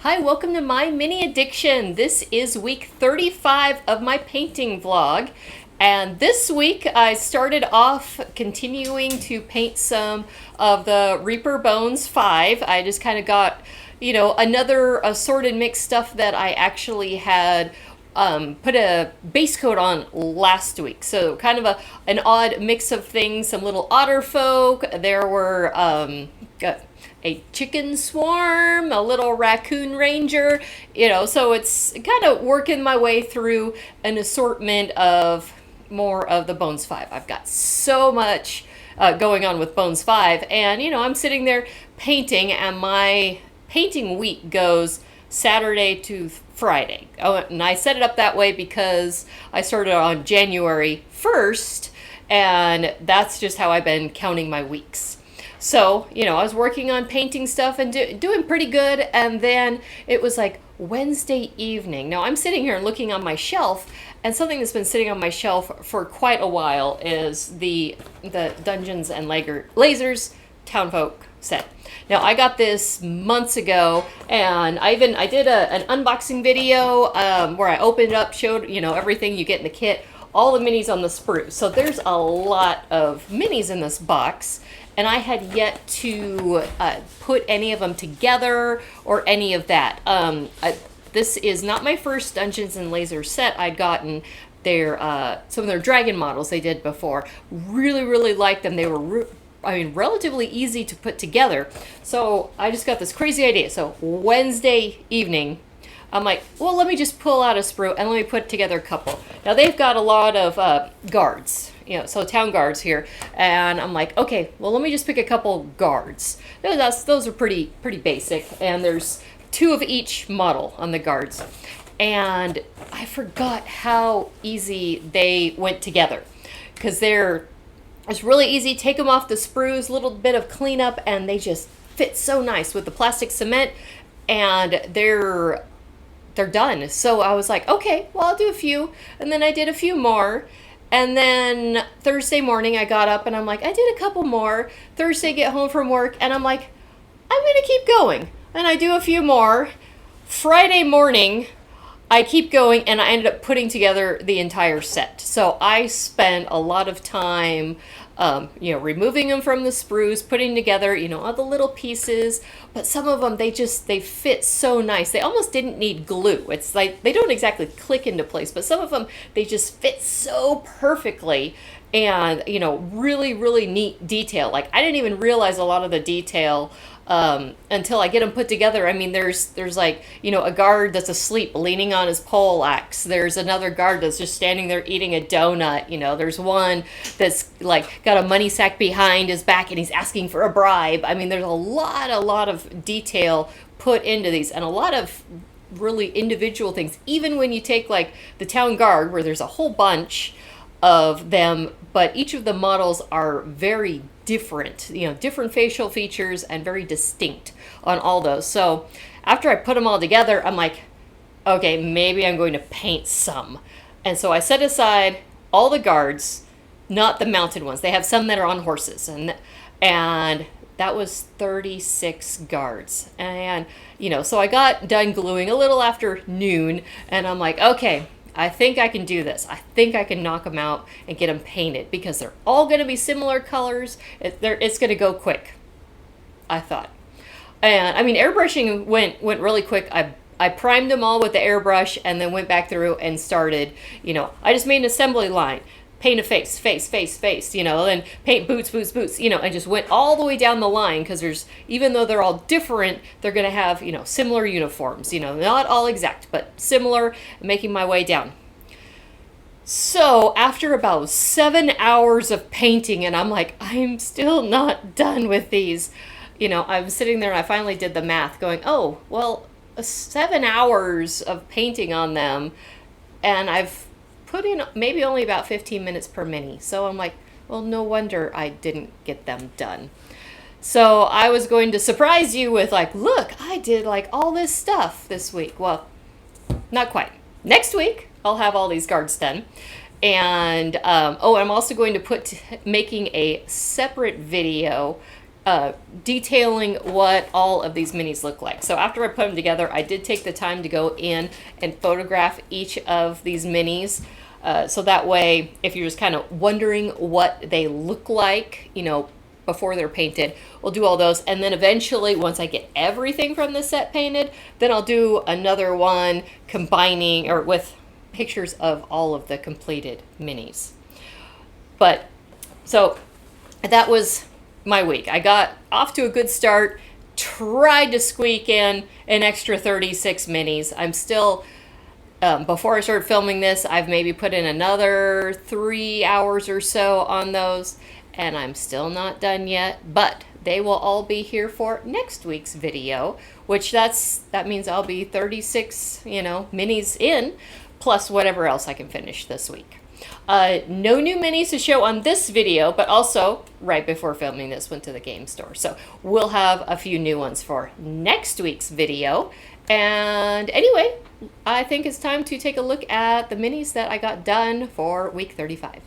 Hi, welcome to my mini addiction. This is week 35 of my painting vlog. And this week I started off continuing to paint some of the Reaper Bones 5. I just kind of got, another assorted mixed stuff that I actually had put a base coat on last week. So kind of an odd mix of things, some little otter folk. There were a chicken swarm, a little raccoon ranger, so it's kind of working my way through an assortment of more of the Bones 5. I've got so much going on with Bones 5, and I'm sitting there painting, and my painting week goes Saturday to Friday. Oh, and I set it up that way because I started on January 1st, and that's just how I've been counting my weeks. So, I was working on painting stuff and doing pretty good, and then it was like Wednesday evening. Now, I'm sitting here and looking on my shelf, and something that's been sitting on my shelf for quite a while is the Dungeons and Lasers Townfolk set. Now, I got this months ago, and I did an unboxing video where I opened it up, showed, everything you get in the kit, all the minis on the sprue. So there's a lot of minis in this box, and I had yet to put any of them together or any of that. This is not my first Dungeons and Lasers set. I'd gotten some of their dragon models they did before. Really, really liked them. They were relatively easy to put together. So I just got this crazy idea. So Wednesday evening, I'm like, well, let me just pull out a sprue and let me put together a couple. Now they've got a lot of guards, so town guards here, and I'm like, okay, well, let me just pick a couple guards. Those are pretty basic, and there's 2 of each model on the guards. And I forgot how easy they went together, because it's really easy. Take them off the sprues, little bit of cleanup, and they just fit so nice with the plastic cement, and they're done. So I was like, okay, well, I'll do a few. And then I did a few more. And then Thursday morning I got up and I'm like, I did a couple more. Thursday, get home from work, and I'm like, I'm going to keep going. And I do a few more. Friday morning, I keep going, and I ended up putting together the entire set. So I spent a lot of time, removing them from the sprues, putting together, all the little pieces. But some of them, they fit so nice. They almost didn't need glue. It's like they don't exactly click into place, but some of them, they just fit so perfectly. And, really, really neat detail. Like, I didn't even realize a lot of the detail until I get them put together. I mean, there's like, a guard that's asleep leaning on his pole axe. There's another guard that's just standing there eating a donut. There's one that's like got a money sack behind his back and he's asking for a bribe. I mean, there's a lot of detail put into these, and a lot of really individual things. Even when you take like the town guard, where there's a whole bunch of them, but each of the models are very different, different facial features and very distinct on all those. So after I put them all together, I'm like, okay, maybe I'm going to paint some. And so I set aside all the guards, not the mounted ones. They have some that are on horses, and that was 36 guards. And, so I got done gluing a little after noon, and I'm like, okay, I think I can do this. I think I can knock them out and get them painted, because they're all going to be similar colors. It's going to go quick, I thought. And I mean, airbrushing went really quick. I primed them all with the airbrush and then went back through and started, I just made an assembly line. Paint a face, then paint boots, and just went all the way down the line, because even though they're all different, they're going to have, similar uniforms, not all exact, but similar, making my way down. So after about 7 hours of painting, and I'm like, I'm still not done with these, I'm sitting there and I finally did the math going, oh, well, 7 hours of painting on them, and I've put in maybe only about 15 minutes per mini. So I'm like, well, no wonder I didn't get them done. So I was going to surprise you with like, look, I did like all this stuff this week. Well, not quite. Next week, I'll have all these guards done. And, I'm also going to making a separate video detailing what all of these minis look like. So after I put them together, I did take the time to go in and photograph each of these minis. So that way, if you're just kind of wondering what they look like, you know, before they're painted, we'll do all those. And then eventually, once I get everything from the set painted, then I'll do another one combining or with pictures of all of the completed minis. But so that was my week. I got off to a good start, tried to squeak in an extra 36 minis. I'm still, before I started filming this, I've maybe put in another 3 hours or so on those, and I'm still not done yet, but they will all be here for next week's video, which that means I'll be 36, you know, minis in, plus whatever else I can finish this week. No new minis to show on this video, but also right before filming this went to the game store. So we'll have a few new ones for next week's video. And anyway, I think it's time to take a look at the minis that I got done for week 35.